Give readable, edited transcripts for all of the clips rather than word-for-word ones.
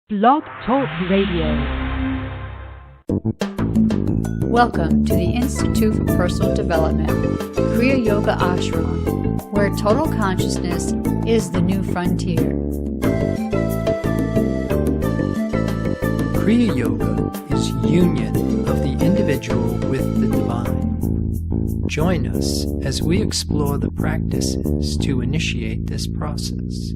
Blog Talk Radio. Welcome to the Institute for Personal Development, Kriya Yoga Ashram, where total consciousness is the new frontier. Kriya Yoga is union of the individual with the divine. Join us as we explore the practices to initiate this process.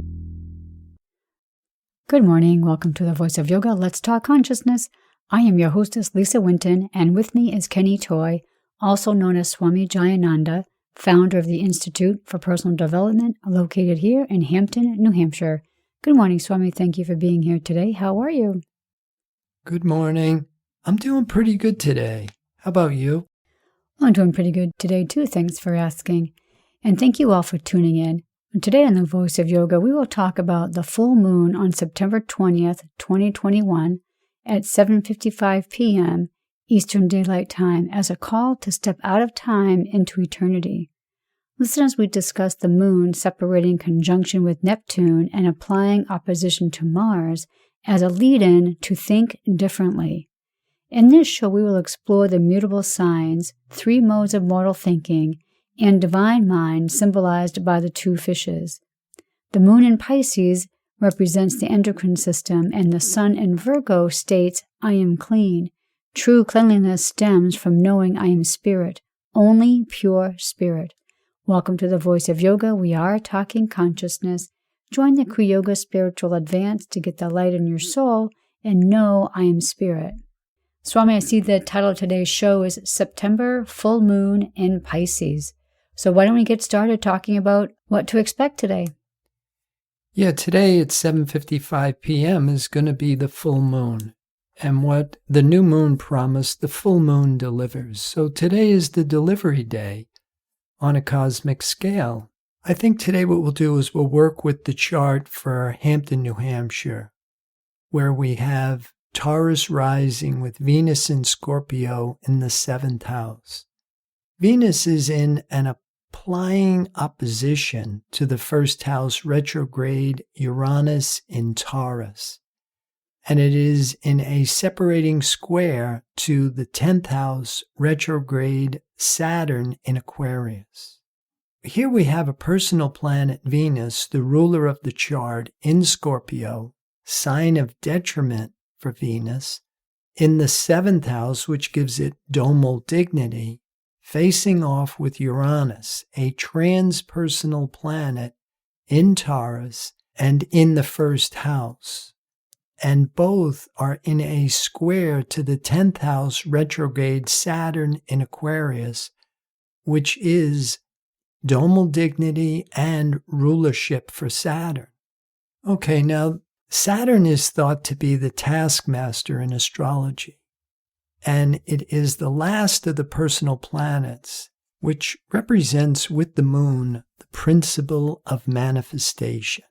Good morning. Welcome to the Voice of Yoga. Let's talk consciousness. I am your hostess, Lisa Winton, and with me is Kenny Toy, also known as Swami Jayananda, founder of the Institute for Personal Development, located here in Hampton, New Hampshire. Good morning, Swami. Thank you for being here today. How are you? Good morning. I'm doing pretty good today. How about you? Well, I'm doing pretty good today, too. Thanks for asking. And thank you all for tuning in. Today on the Voice of Yoga, we will talk about the full moon on September 20th, 2021 at 7:55 p.m. Eastern Daylight Time as a call to step out of time into eternity. Listen as we discuss the moon separating conjunction with Neptune and applying opposition to Mars as a lead-in to think differently. In this show, we will explore the mutable signs, three modes of mortal thinking, and divine mind symbolized by the two fishes. The moon in Pisces represents the endocrine system, and the sun in Virgo states, I am clean. True cleanliness stems from knowing I am spirit, only pure spirit. Welcome to the Voice of Yoga. We are talking consciousness. Join the Kriya Yoga Spiritual Advance to get the light in your soul and know I am spirit. Swami, I see the title of today's show is September Full Moon in Pisces. So why don't we get started talking about what to expect today? Yeah, today at 7:55 p.m. is going to be the full moon. And what the new moon promised, the full moon delivers. So today is the delivery day on a cosmic scale. I think today what we'll do is we'll work with the chart for Hampton, New Hampshire, where we have Taurus rising with Venus in Scorpio in the 7th house. Venus is in an applying opposition to the 1st house retrograde Uranus in Taurus, and it is in a separating square to the 10th house retrograde Saturn in Aquarius. Here we have a personal planet Venus, the ruler of the chart, in Scorpio, sign of detriment for Venus, in the 7th house, which gives it domal dignity, facing off with Uranus, a transpersonal planet in Taurus and in the 1st house. And both are in a square to the 10th house retrograde Saturn in Aquarius, which is domal dignity and rulership for Saturn. Okay, now Saturn is thought to be the taskmaster in astrology. And it is the last of the personal planets, which represents with the moon the principle of manifestation,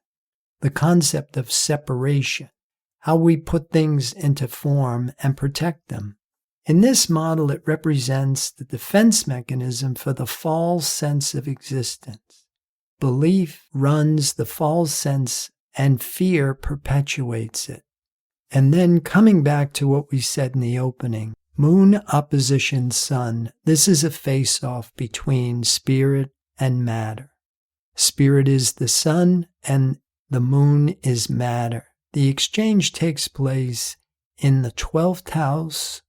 the concept of separation, how we put things into form and protect them. In this model, it represents the defense mechanism for the false sense of existence. Belief runs the false sense and fear perpetuates it. And then coming back to what we said in the opening, moon opposition sun, this is a face-off between spirit and matter. Spirit is the sun and the moon is matter. The exchange takes place in the 12th house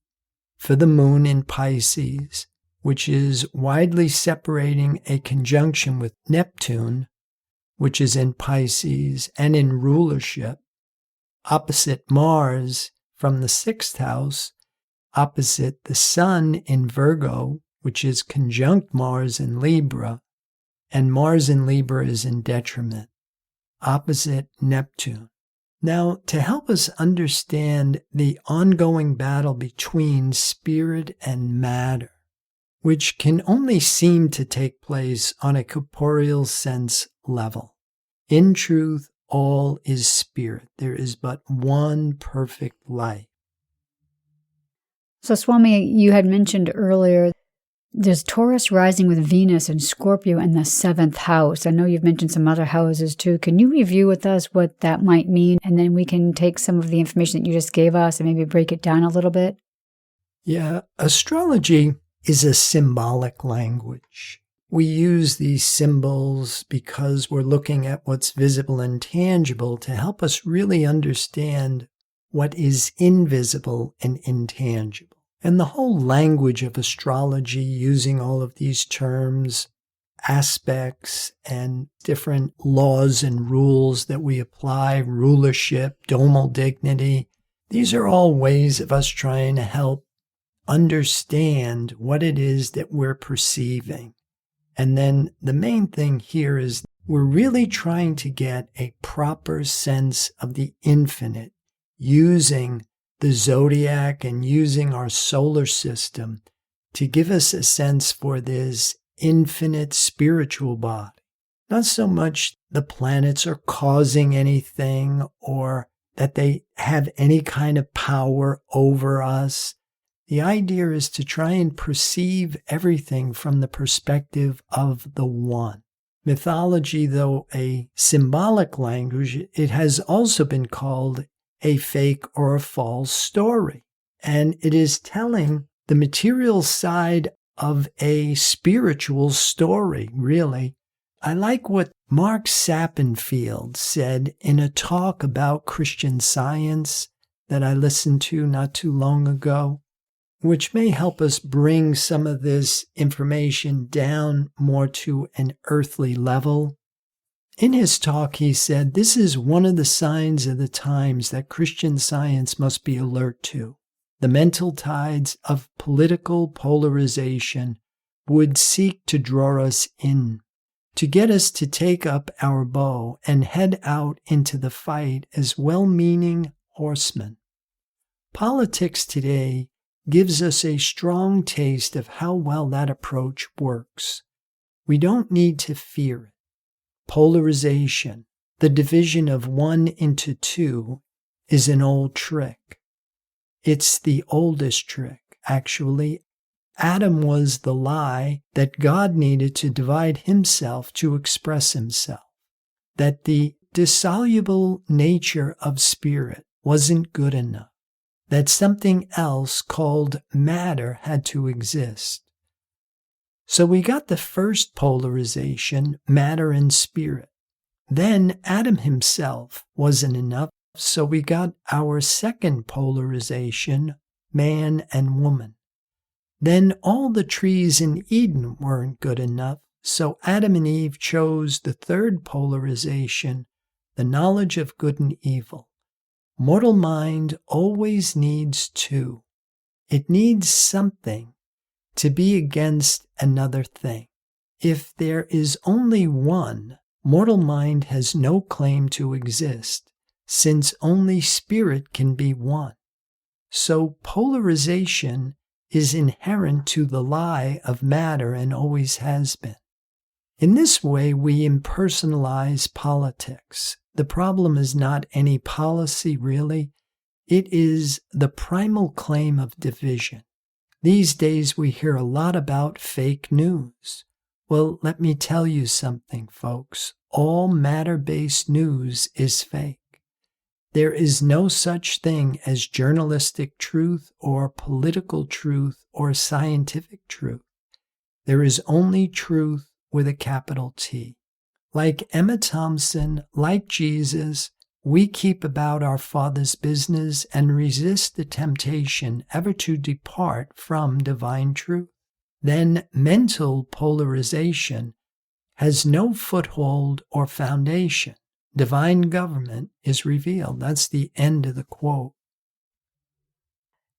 for the moon in Pisces, which is widely separating a conjunction with Neptune, which is in Pisces and in rulership, opposite Mars from the 6th house, opposite the sun in Virgo, which is conjunct Mars in Libra, and Mars in Libra is in detriment, opposite Neptune. Now, to help us understand the ongoing battle between spirit and matter, which can only seem to take place on a corporeal sense level. In truth, all is spirit. There is but one perfect life. So, Swami, you had mentioned earlier There's Taurus rising with Venus and Scorpio in the 7th house. I know you've mentioned some other houses too. Can you review with us what that might mean? And then we can take some of the information that you just gave us and maybe break it down a little bit. Yeah, astrology is a symbolic language. We use these symbols because we're looking at what's visible and tangible to help us really understand what is invisible and intangible. And the whole language of astrology, using all of these terms, aspects, and different laws and rules that we apply, rulership, domal dignity, these are all ways of us trying to help understand what it is that we're perceiving. And then the main thing here is we're really trying to get a proper sense of the infinite using the zodiac and using our solar system to give us a sense for this infinite spiritual body. Not so much the planets are causing anything or that they have any kind of power over us. The idea is to try and perceive everything from the perspective of the one. Mythology, though a symbolic language, it has also been called a fake or a false story. And it is telling the material side of a spiritual story, really. I like what Mark Sappenfield said in a talk about Christian Science that I listened to not too long ago, which may help us bring some of this information down more to an earthly level. In his talk, he said, this is one of the signs of the times that Christian Science must be alert to. The mental tides of political polarization would seek to draw us in, to get us to take up our bow and head out into the fight as well-meaning horsemen. Politics today gives us a strong taste of how well that approach works. We don't need to fear it. Polarization, the division of one into two, is an old trick. It's the oldest trick, actually. Adam was the lie that God needed to divide himself to express himself, that the dissoluble nature of spirit wasn't good enough, that something else called matter had to exist. So we got the first polarization, matter and spirit. Then Adam himself wasn't enough, so we got our second polarization, man and woman. Then all the trees in Eden weren't good enough, so Adam and Eve chose the third polarization, the knowledge of good and evil. Mortal mind always needs two. It needs something to be against another thing. If there is only one, mortal mind has no claim to exist, since only spirit can be one. So polarization is inherent to the lie of matter and always has been. In this way, we impersonalize politics. The problem is not any policy, really. It is the primal claim of division. These days, we hear a lot about fake news. Well, let me tell you something, folks. All matter-based news is fake. There is no such thing as journalistic truth or political truth or scientific truth. There is only truth with a capital T. Like Emma Thompson, like Jesus, we keep about our Father's business and resist the temptation ever to depart from divine truth. Then mental polarization has no foothold or foundation. Divine government is revealed. That's the end of the quote.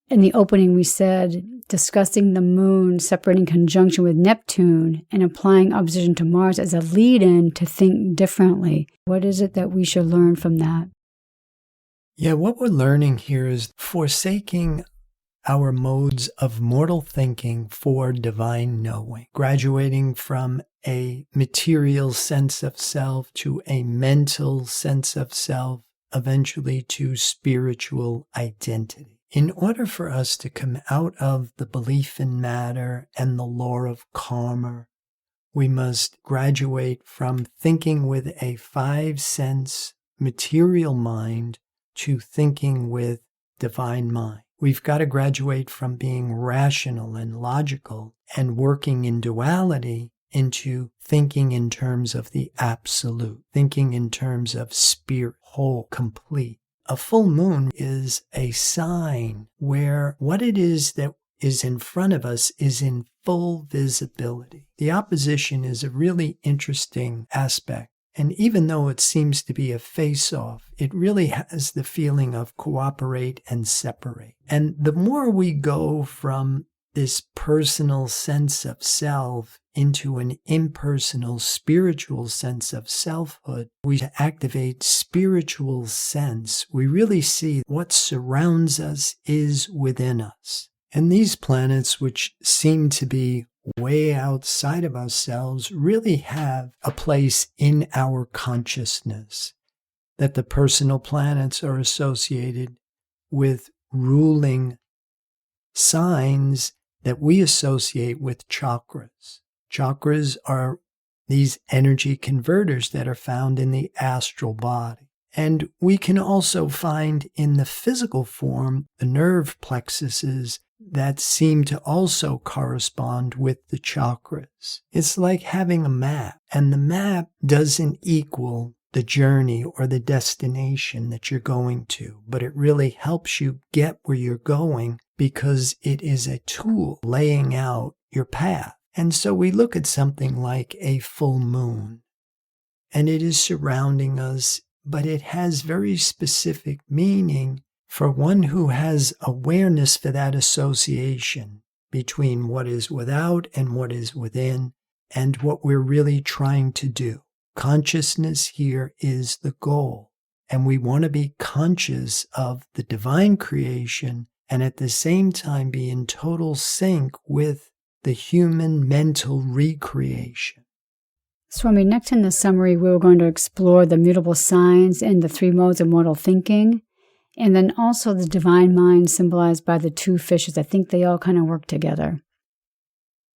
In the opening, we said, discussing the moon separating conjunction with Neptune and applying opposition to Mars as a lead-in to think differently. What is it that we should learn from that? Yeah, what we're learning here is forsaking our modes of mortal thinking for divine knowing, graduating from a material sense of self to a mental sense of self, eventually to spiritual identity. In order for us to come out of the belief in matter and the law of karma, we must graduate from thinking with a 5-sense material mind to thinking with divine mind. We've got to graduate from being rational and logical and working in duality into thinking in terms of the absolute, thinking in terms of spirit, whole, complete. A full moon is a sign where what it is that is in front of us is in full visibility. The opposition is a really interesting aspect. And even though it seems to be a face-off, it really has the feeling of cooperate and separate. And the more we go from this personal sense of self into an impersonal spiritual sense of selfhood, we activate spiritual sense. We really see what surrounds us is within us. And these planets, which seem to be way outside of ourselves, really have a place in our consciousness. That the personal planets are associated with ruling signs that we associate with chakras. Chakras are these energy converters that are found in the astral body. And we can also find in the physical form the nerve plexuses that seem to also correspond with the chakras. It's like having a map, and the map doesn't equal the journey or the destination that you're going to, but it really helps you get where you're going because it is a tool laying out your path. And so we look at something like a full moon, and it is surrounding us, but it has very specific meaning for one who has awareness for that association between what is without and what is within, and what we're really trying to do. Consciousness here is the goal, and we want to be conscious of the divine creation and at the same time be in total sync with the human mental recreation. Swami, next in the summary, we were going to explore the mutable signs and the 3 modes of mortal thinking, and then also the divine mind symbolized by the 2 fishes. I think they all kind of work together.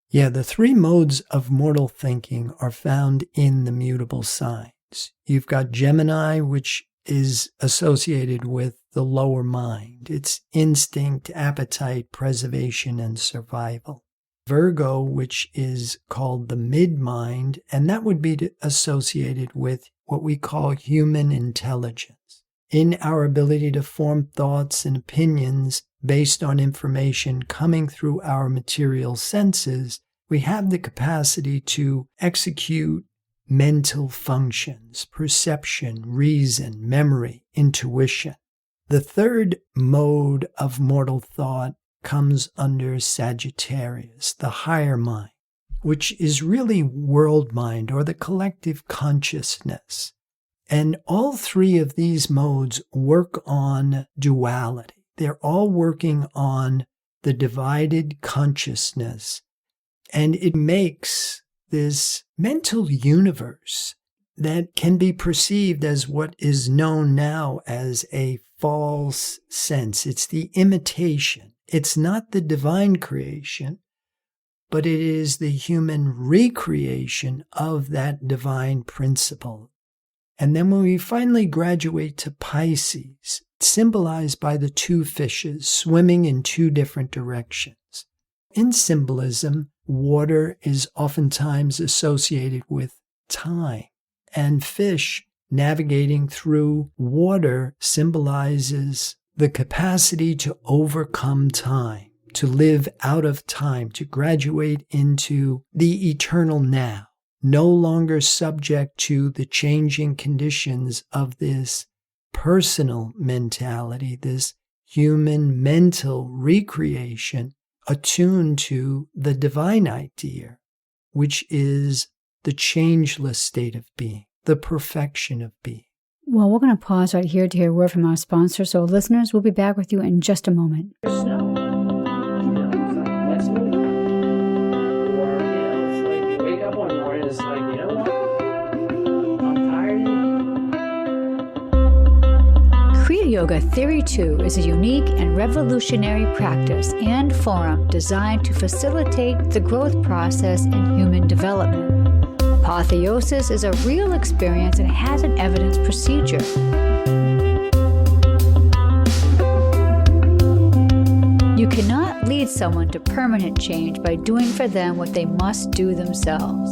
Yeah, the 3 modes of mortal thinking are found in the mutable signs. You've got Gemini, which is associated with the lower mind. It's instinct, appetite, preservation, and survival. Virgo, which is called the mid-mind, and that would be associated with what we call human intelligence. In our ability to form thoughts and opinions based on information coming through our material senses, we have the capacity to execute mental functions, perception, reason, memory, intuition. The 3rd mode of mortal thought comes under Sagittarius, the higher mind, which is really world mind or the collective consciousness. And all 3 of these modes work on duality. They're all working on the divided consciousness, and it makes this mental universe that can be perceived as what is known now as a false sense. It's the imitation. It's not the divine creation, but it is the human recreation of that divine principle. And then when we finally graduate to Pisces, symbolized by the 2 fishes swimming in 2 different directions. In symbolism, water is oftentimes associated with time, and fish navigating through water symbolizes the capacity to overcome time, to live out of time, to graduate into the eternal now, no longer subject to the changing conditions of this personal mentality, this human mental recreation, attuned to the divine idea, which is the changeless state of being, the perfection of being. Well, we're going to pause right here to hear a word from our sponsor. So listeners, we'll be back with you in just a moment. Kriya Yoga Theory 2 is a unique and revolutionary practice and forum designed to facilitate the growth process in human development. Apotheosis is a real experience and has an evidence procedure. You cannot lead someone to permanent change by doing for them what they must do themselves.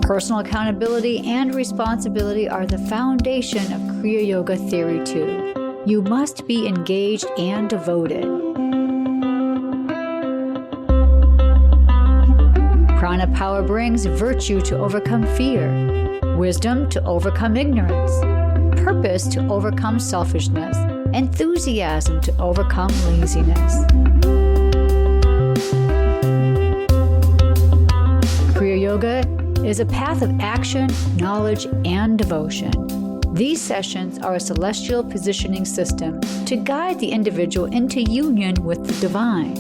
Personal accountability and responsibility are the foundation of Kriya Yoga Theory 2. You must be engaged and devoted. Prana power brings virtue to overcome fear, wisdom to overcome ignorance, purpose to overcome selfishness, enthusiasm to overcome laziness. Kriya Yoga is a path of action, knowledge, and devotion. These sessions are a celestial positioning system to guide the individual into union with the divine.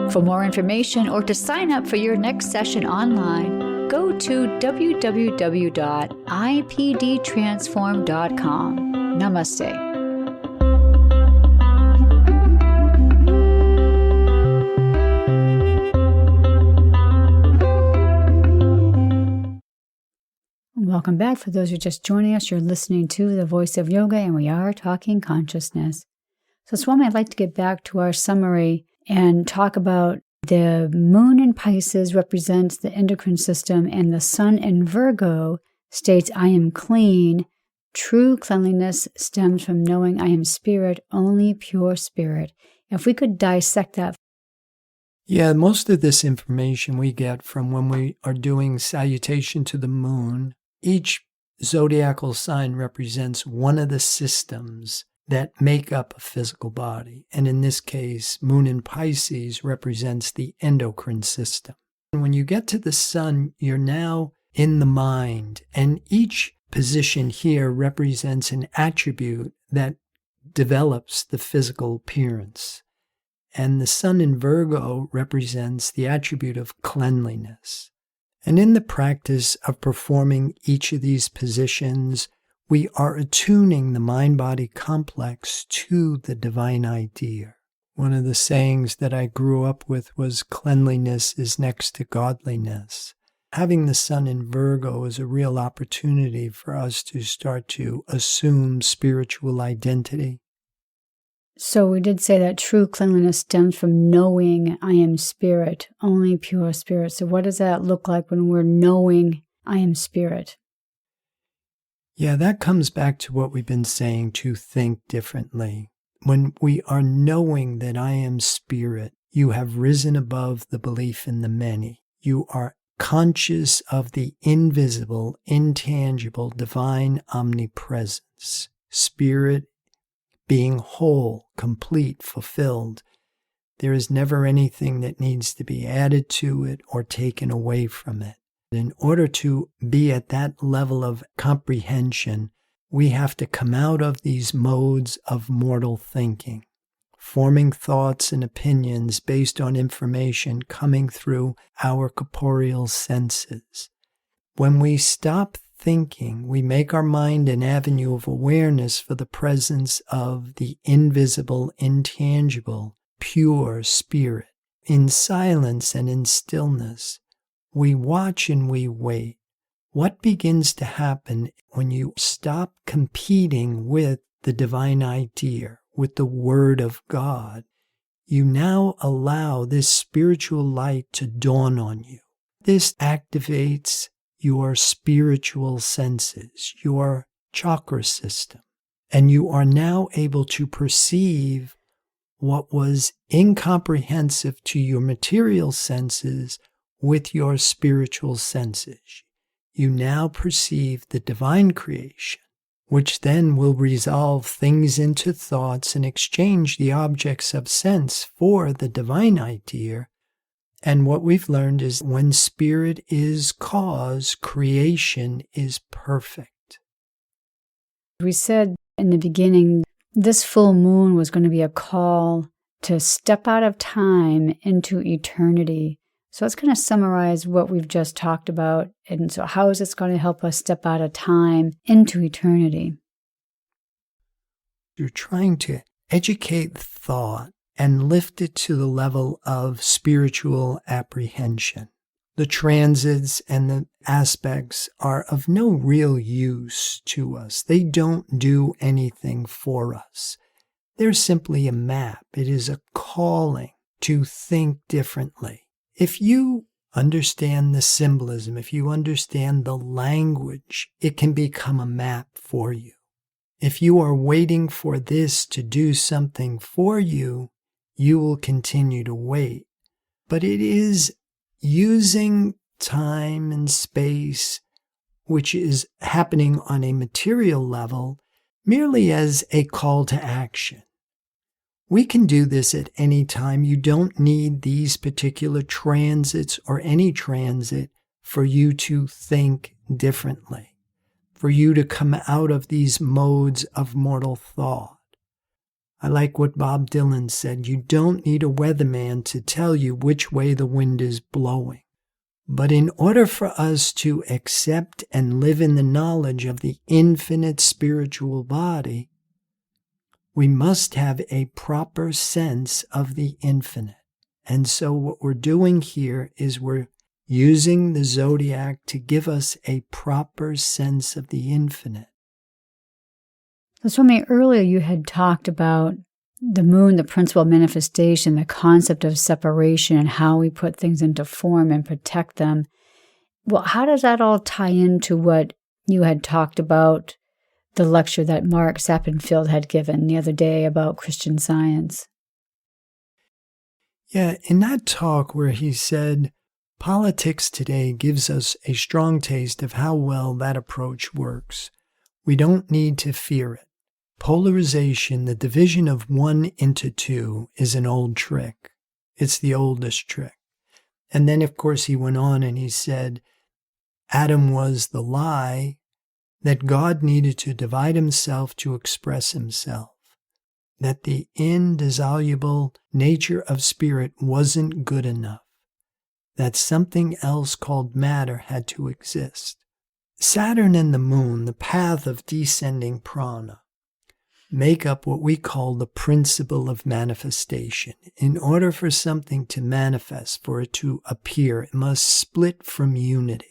For more information or to sign up for your next session online, go to www.ipdtransform.com. Namaste. Welcome back. For those who are just joining us, you're listening to The Voice of Yoga, and we are talking consciousness. So, Swami, I'd like to get back to our summary and talk about the moon in Pisces represents the endocrine system, and the sun in Virgo states, I am clean. True cleanliness stems from knowing I am spirit, only pure spirit. If we could dissect that. Yeah, most of this information we get from when we are doing salutation to the moon. Each zodiacal sign represents one of the systems that make up a physical body. And in this case, moon in Pisces represents the endocrine system. And when you get to the sun, you're now in the mind. And each position here represents an attribute that develops the physical appearance. And the sun in Virgo represents the attribute of cleanliness. And in the practice of performing each of these positions, we are attuning the mind-body complex to the divine idea. One of the sayings that I grew up with was cleanliness is next to godliness. Having the sun in Virgo is a real opportunity for us to start to assume spiritual identity. So we did say that true cleanliness stems from knowing I am spirit, only pure spirit. So what does that look like when we're knowing I am spirit? Yeah, that comes back to what we've been saying, to think differently. When we are knowing that I am spirit, you have risen above the belief in the many. You are conscious of the invisible, intangible, divine omnipresence. Spirit being whole, complete, fulfilled. There is never anything that needs to be added to it or taken away from it. In order to be at that level of comprehension, we have to come out of these modes of mortal thinking, forming thoughts and opinions based on information coming through our corporeal senses. When we stop thinking, we make our mind an avenue of awareness for the presence of the invisible, intangible, pure spirit. In silence and in stillness, we watch and we wait. What begins to happen when you stop competing with the divine idea, with the Word of God? You now allow this spiritual light to dawn on you. This activates your spiritual senses, your chakra system, and you are now able to perceive what was incomprehensive to your material senses with your spiritual senses. You now perceive the divine creation, which then will resolve things into thoughts and exchange the objects of sense for the divine idea. And what we've learned is when spirit is cause, creation is perfect. We said in the beginning, this full moon was going to be a call to step out of time into eternity. So let's kind of summarize what we've just talked about. And so how is this going to help us step out of time into eternity? You're trying to educate thought and lift it to the level of spiritual apprehension. The transits and the aspects are of no real use to us. They don't do anything for us. They're simply a map. It is a calling to think differently. If you understand the symbolism, if you understand the language, it can become a map for you. If you are waiting for this to do something for you, you will continue to wait. But it is using time and space, which is happening on a material level, merely as a call to action. We can do this at any time. You don't need these particular transits or any transit for you to think differently, for you to come out of these modes of mortal thought. I like what Bob Dylan said, you don't need a weatherman to tell you which way the wind is blowing. But in order for us to accept and live in the knowledge of the infinite spiritual body, we must have a proper sense of the infinite. And so what we're doing here is we're using the zodiac to give us a proper sense of the infinite. So Swami, earlier you had talked about the moon, the principal manifestation, the concept of separation and how we put things into form and protect them. Well, how does that all tie into what you had talked about, the lecture that Mark Sappenfield had given the other day about Christian Science? Yeah, in that talk where he said, politics today gives us a strong taste of how well that approach works. We don't need to fear it. Polarization, the division of one into two, is an old trick. It's the oldest trick. And then, of course, he went on and he said, Adam was the lie, that God needed to divide himself to express himself, that the indissoluble nature of spirit wasn't good enough, that something else called matter had to exist. Saturn and the moon, the path of descending prana, make up what we call the principle of manifestation. In order for something to manifest, for it to appear, it must split from unity.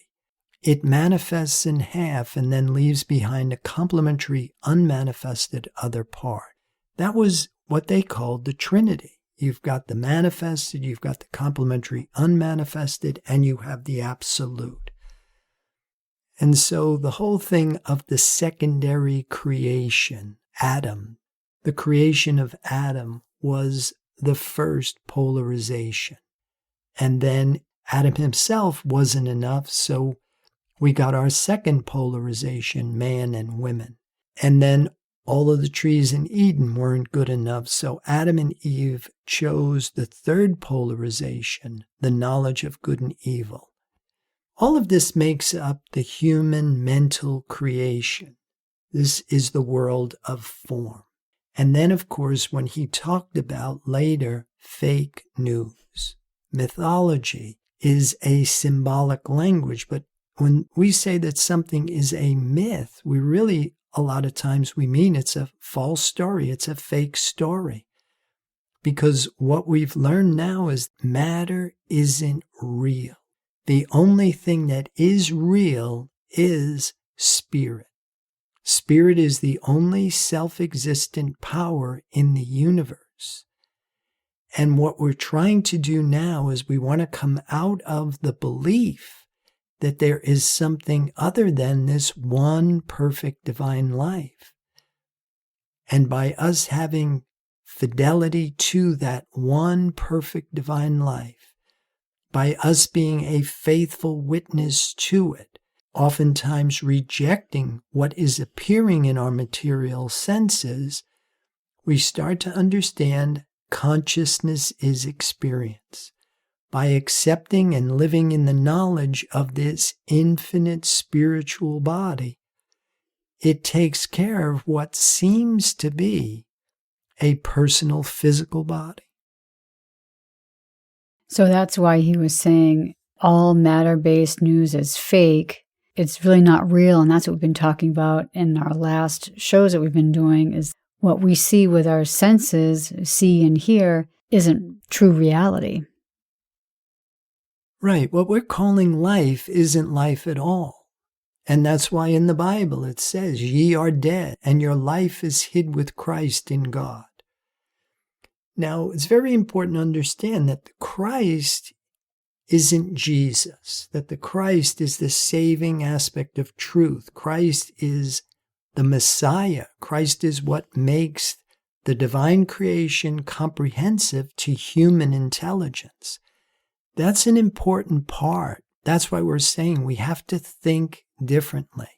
It manifests in half and then leaves behind a complementary, unmanifested other part. That was what they called the Trinity. You've got the manifested, you've got the complementary, unmanifested, and you have the absolute. And so the whole thing of the secondary creation, Adam, the creation of Adam was the first polarization. And then Adam himself wasn't enough, so we got our second polarization, man and women. And then all of the trees in Eden weren't good enough, so Adam and Eve chose the third polarization, the knowledge of good and evil. All of this makes up the human mental creation. This is the world of form. And then, of course, when he talked about later fake news, mythology is a symbolic language, but when we say that something is a myth, we really, a lot of times we mean it's a false story, it's a fake story. Because what we've learned now is matter isn't real. The only thing that is real is spirit. Spirit is the only self-existent power in the universe. And what we're trying to do now is we want to come out of the belief that there is something other than this one perfect divine life. And by us having fidelity to that one perfect divine life, by us being a faithful witness to it, oftentimes rejecting what is appearing in our material senses, we start to understand consciousness is experience. By accepting and living in the knowledge of this infinite spiritual body, it takes care of what seems to be a personal physical body. So that's why he was saying all matter-based news is fake. It's really not real, and that's what we've been talking about in our last shows that we've been doing, is what we see with our senses, see and hear, isn't true reality. Right. What we're calling life isn't life at all. And that's why in the Bible it says, ye are dead, and your life is hid with Christ in God. Now, it's very important to understand that the Christ isn't Jesus, that the Christ is the saving aspect of truth. Christ is the Messiah. Christ is what makes the divine creation comprehensive to human intelligence. That's an important part. That's why we're saying we have to think differently.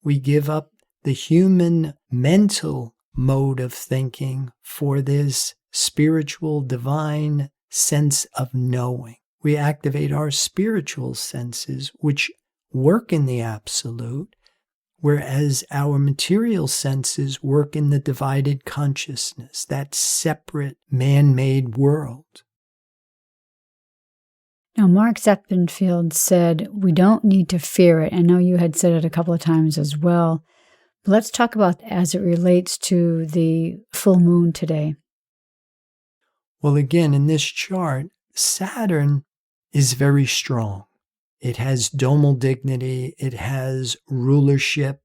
We give up the human mental mode of thinking for this spiritual, divine sense of knowing. We activate our spiritual senses, which work in the absolute, whereas our material senses work in the divided consciousness, that separate man-made world. Now, Mark Zeppenfield said, we don't need to fear it. I know you had said it a couple of times as well. But let's talk about as it relates to the full moon today. Well, again, in this chart, Saturn is very strong. It has domal dignity, it has rulership,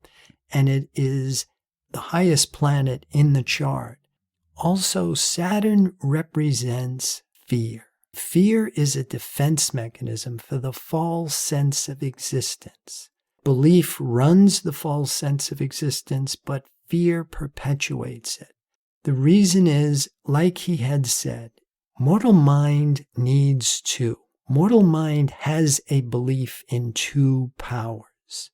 and it is the highest planet in the chart. Also, Saturn represents fear. Fear is a defense mechanism for the false sense of existence. Belief runs the false sense of existence, but fear perpetuates it. The reason is, like he had said, mortal mind needs two. Mortal mind has a belief in two powers.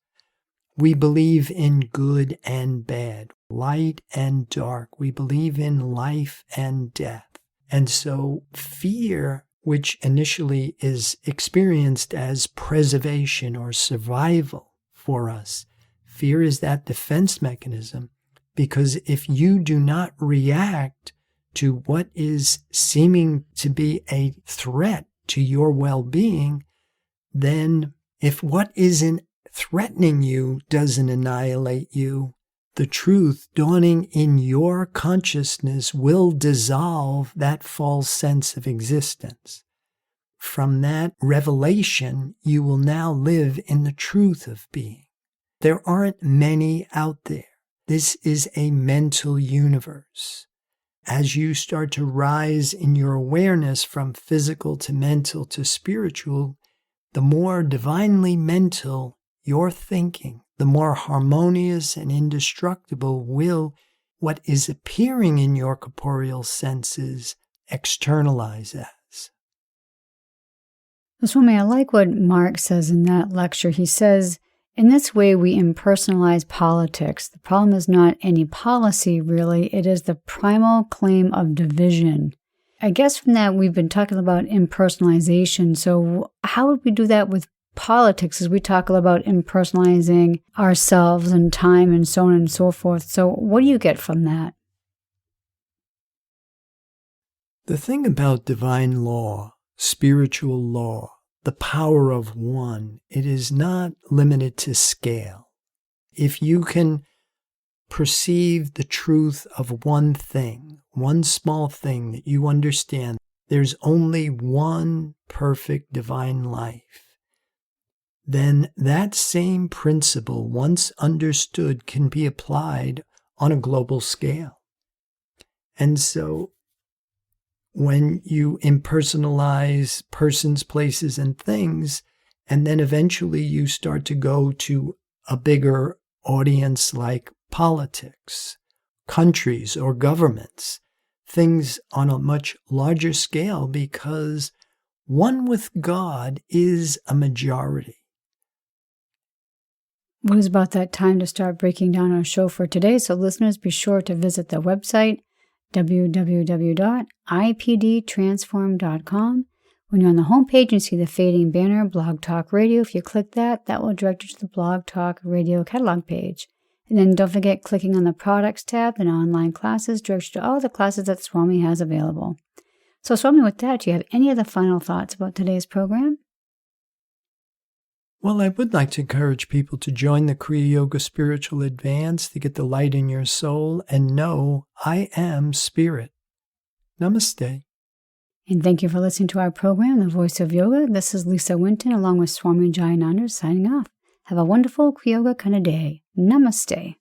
We believe in good and bad, light and dark. We believe in life and death. And so fear, which initially is experienced as preservation or survival for us, fear is that defense mechanism, because if you do not react to what is seeming to be a threat to your well-being, then if what isn't threatening you doesn't annihilate you, the truth dawning in your consciousness will dissolve that false sense of existence. From that revelation, you will now live in the truth of being. There aren't many out there. This is a mental universe. As you start to rise in your awareness from physical to mental to spiritual, the more divinely mental your thinking, the more harmonious and indestructible will what is appearing in your corporeal senses externalize as. Swami, I like what Mark says in that lecture. He says, in this way, we impersonalize politics. The problem is not any policy, really. It is the primal claim of division. I guess from that, we've been talking about impersonalization. So how would we do that with politics as we talk about impersonalizing ourselves and time and so on and so forth? So what do you get from that? The thing about divine law, spiritual law, the power of one, it is not limited to scale. If you can perceive the truth of one thing, one small thing that you understand, there's only one perfect divine life, then that same principle, once understood, can be applied on a global scale. And so when you impersonalize persons, places, and things, and then eventually you start to go to a bigger audience like politics, countries, or governments, things on a much larger scale, because one with God is a majority. Well, it's about that time to start breaking down our show for today, so listeners, be sure to visit the website www.ipdtransform.com. When you're on the homepage, you see the fading banner, Blog Talk Radio. If you click that, that will direct you to the Blog Talk Radio catalog page. And then don't forget clicking on the Products tab and Online Classes directs you to all the classes that Swami has available. So, Swami, with that, do you have any other final thoughts about today's program? Well, I would like to encourage people to join the Kriya Yoga Spiritual Advance to get the light in your soul and know I am spirit. Namaste. And thank you for listening to our program, The Voice of Yoga. This is Lisa Winton along with Swami Jayananda signing off. Have a wonderful Kriya Yoga kind of day. Namaste.